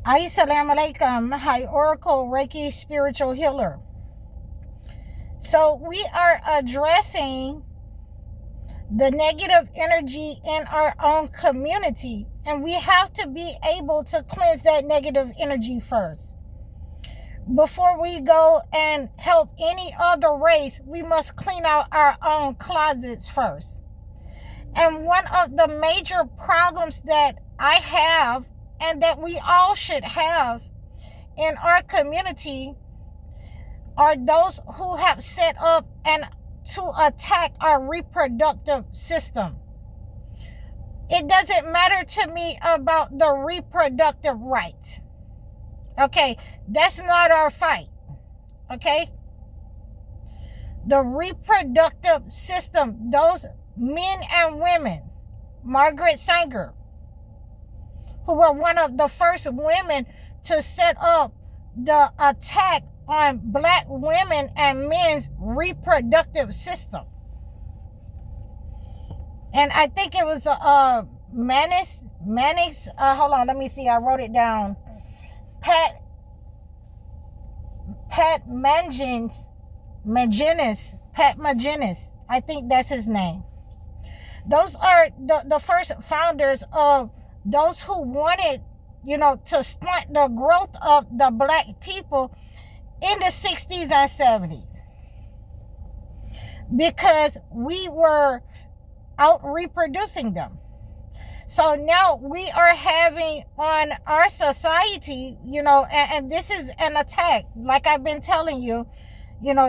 Assalamu alaikum. Hi, Oracle Reiki Spiritual Healer. So we are addressing the negative energy in our own community, and we have to be able to cleanse that negative energy first. Before we go and help any other race, we must clean out our own closets first. And one of the major problems that I have, and that we all should have in our community, are those who have set up and to attack our reproductive system. It doesn't matter to me about the reproductive rights. Okay, that's not our fight. Okay? The reproductive system, those men and women, Margaret Sanger, who were one of the first women to set up the attack on black women and men's reproductive system. And I think it was Manis, hold on, let me see, I wrote it down. Pat Maginnis, I think that's his name. Those are the first founders of those who wanted, to stunt the growth of the black people in the 60s and 70s. Because we were out reproducing them. So now we are having on our society, and this is an attack. Like I've been telling you,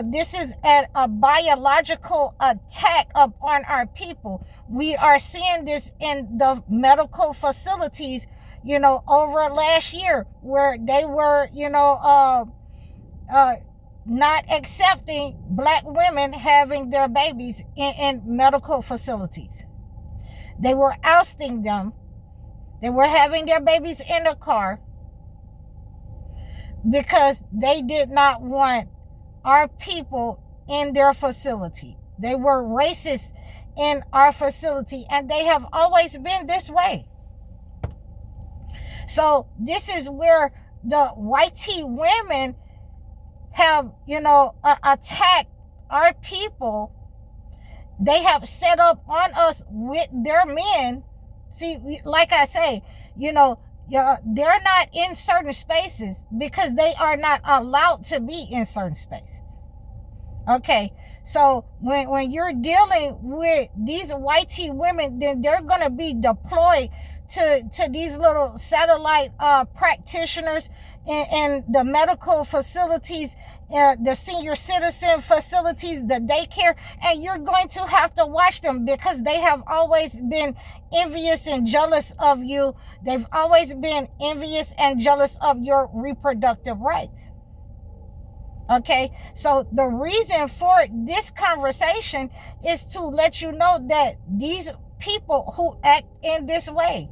this is a biological attack upon our people. We are seeing this in the medical facilities, over last year, where they were, not accepting black women having their babies in medical facilities. They were ousting them. They were having their babies in the car because they did not want our people in their facility. They were racist in our facility, and they have always been this way. So this is where the white women have, attacked our people. They have set up on us with their men. See, like I say, they're not in certain spaces because they are not allowed to be in certain spaces. Okay, so when you're dealing with these white women, then they're going to be deployed to these little satellite practitioners in the medical facilities, the senior citizen facilities, the daycare, and you're going to have to watch them because they have always been envious and jealous of you. They've always been envious and jealous of your reproductive rights. Okay, so the reason for this conversation is to let you know that these people who act in this way,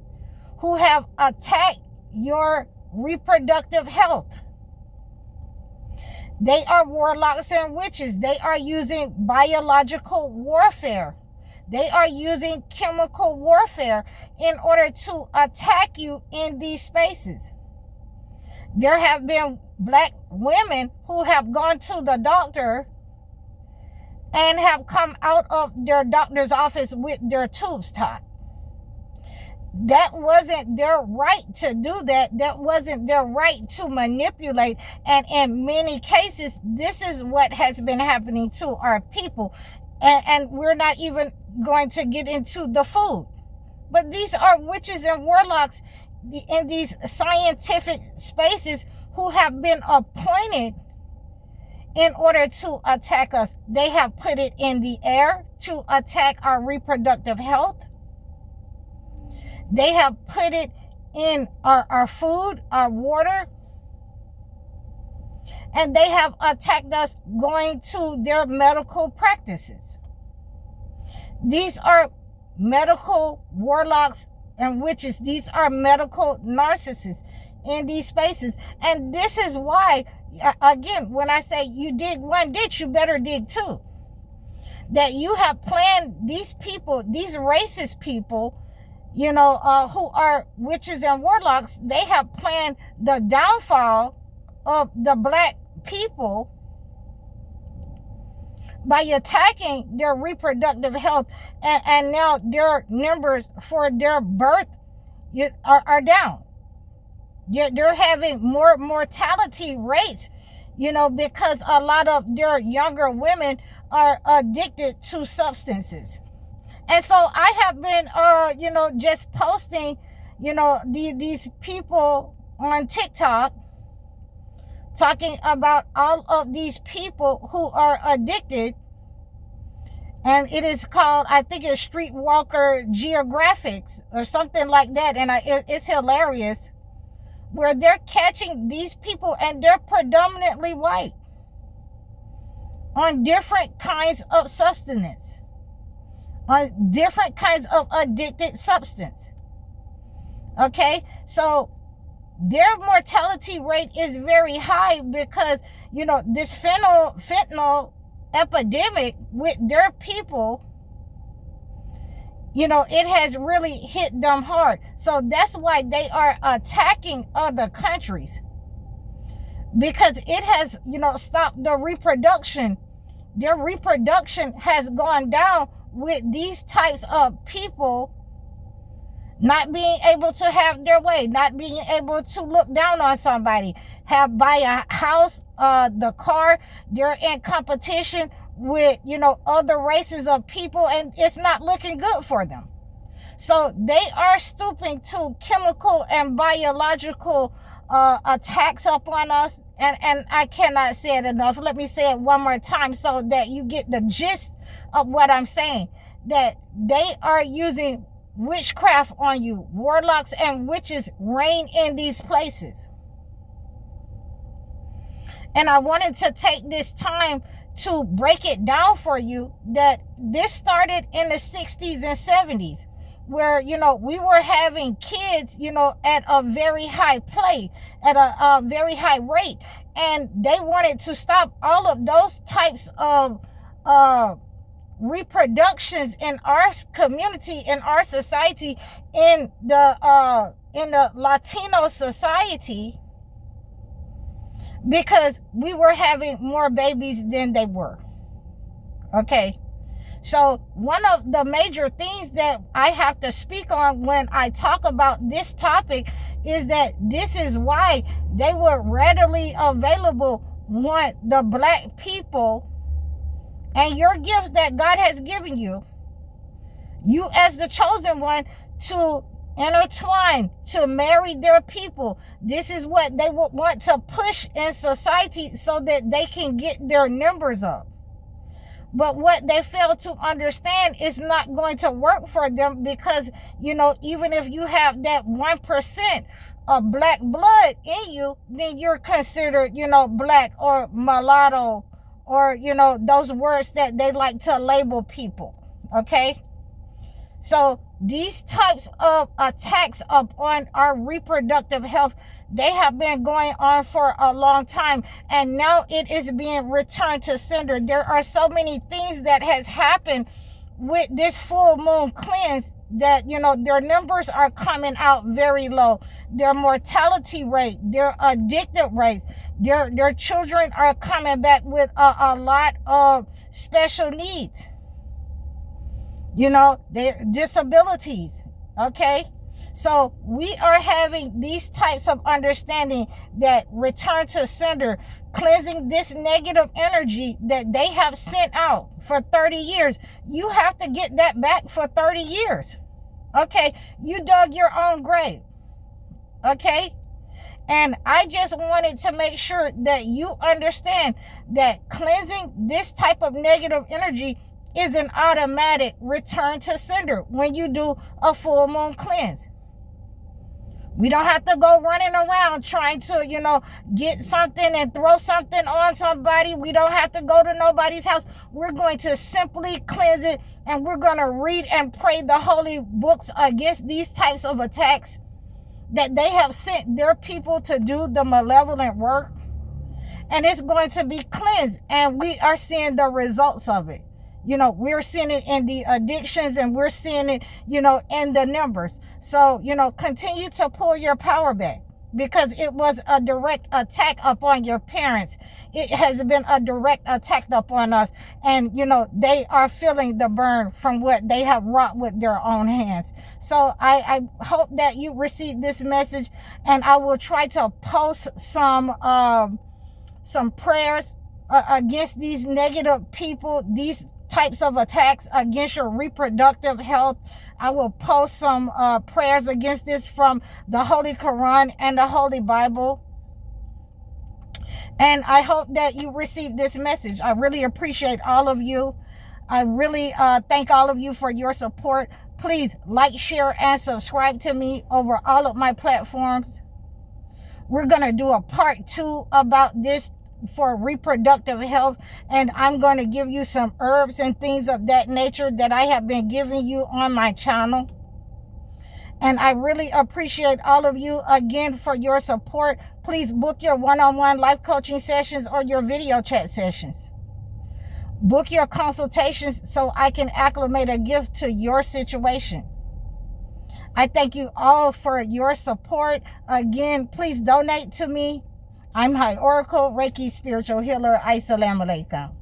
who have attacked your reproductive health, they are warlocks and witches. They are using biological warfare. They are using chemical warfare in order to attack you in these spaces. There have been black women who have gone to the doctor and have come out of their doctor's office with their tubes tied. That wasn't their right to do that. That wasn't their right to manipulate. And in many cases, this is what has been happening to our people. And we're not even going to get into the food. But these are witches and warlocks in these scientific spaces who have been appointed in order to attack us. They have put it in the air to attack our reproductive health. They have put it in our food, our water. And they have attacked us going to their medical practices. These are medical warlocks and witches. These are medical narcissists in these spaces. And this is why, again, when I say you dig one ditch, you better dig two. That you have planned these people, these racist people, who are witches and warlocks, they have planned the downfall of the black people by attacking their reproductive health, and now their numbers for their birth are down. They're having more mortality rates, because a lot of their younger women are addicted to substances. And so I have been, just posting, these people on TikTok talking about all of these people who are addicted. And it is called, I think it's Streetwalker Geographics or something like that. And it's hilarious, where they're catching these people, and they're predominantly white, on different kinds of substance, on different kinds of addicted substance. Okay, so their mortality rate is very high because, this fentanyl epidemic with their people, it has really hit them hard. So that's why they are attacking other countries, because it has, stopped the reproduction. Their reproduction has gone down with these types of people not being able to have their way, not being able to look down on somebody, buy a house, the car. They're in competition with, other races of people, and it's not looking good for them. So they are stooping to chemical and biological attacks upon us. And I cannot say it enough. Let me say it one more time so that you get the gist of what I'm saying. That they are using witchcraft on you. Warlocks and witches reign in these places. And I wanted to take this time to break it down for you, that this started in the 60s and 70s, where, we were having kids, at a very high play, at a very high rate. And they wanted to stop all of those types of reproductions in our community, in our society, in the Latino society, because we were having more babies than they were. Okay. So one of the major things that I have to speak on when I talk about this topic is that this is why they were readily available want the black people and your gifts that God has given you as the chosen one, to intertwine, to marry their people. This is what they would want to push in society so that they can get their numbers up. But what they fail to understand is not going to work for them, because, even if you have that 1% of black blood in you, then you're considered, black or mulatto, or, those words that they like to label people. Okay? So these types of attacks upon our reproductive health, they have been going on for a long time, and now it is being returned to sender. There are so many things that has happened with this full moon cleanse that, their numbers are coming out very low. Their mortality rate, their addicted rates, their children are coming back with a lot of special needs. Their disabilities. Okay? So we are having these types of understanding that return to sender, cleansing this negative energy that they have sent out for 30 years. You have to get that back for 30 years. Okay? You dug your own grave. Okay? And I just wanted to make sure that you understand that cleansing this type of negative energy is an automatic return to sender when you do a full moon cleanse. We don't have to go running around trying to, get something and throw something on somebody. We don't have to go to nobody's house. We're going to simply cleanse it, and we're going to read and pray the holy books against these types of attacks that they have sent their people to do the malevolent work. And it's going to be cleansed, and we are seeing the results of it. You know, we're seeing it in the addictions, and we're seeing it, you know, in the numbers. So, you know, continue to pull your power back, because it was a direct attack upon your parents. It has been a direct attack upon us. And, you know, they are feeling the burn from what they have wrought with their own hands. So I hope that you receive this message, and I will try to post some prayers against these negative people, these types of attacks against your reproductive health. I will post some prayers against this from the Holy Quran and the Holy Bible. And I hope that you receive this message. I really appreciate all of you. I really thank all of you for your support. Please like, share, and subscribe to me over all of my platforms. We're going to do a part 2 about this for reproductive health, and I'm going to give you some herbs and things of that nature that I have been giving you on my channel. And I really appreciate all of you again for your support. Please book your one-on-one life coaching sessions or your video chat sessions. Book your consultations so I can acclimate a gift to your situation. I thank you all for your support. Again, please donate to me. I'm High Oracle, Reiki Spiritual Healer. Assalamu alaikum.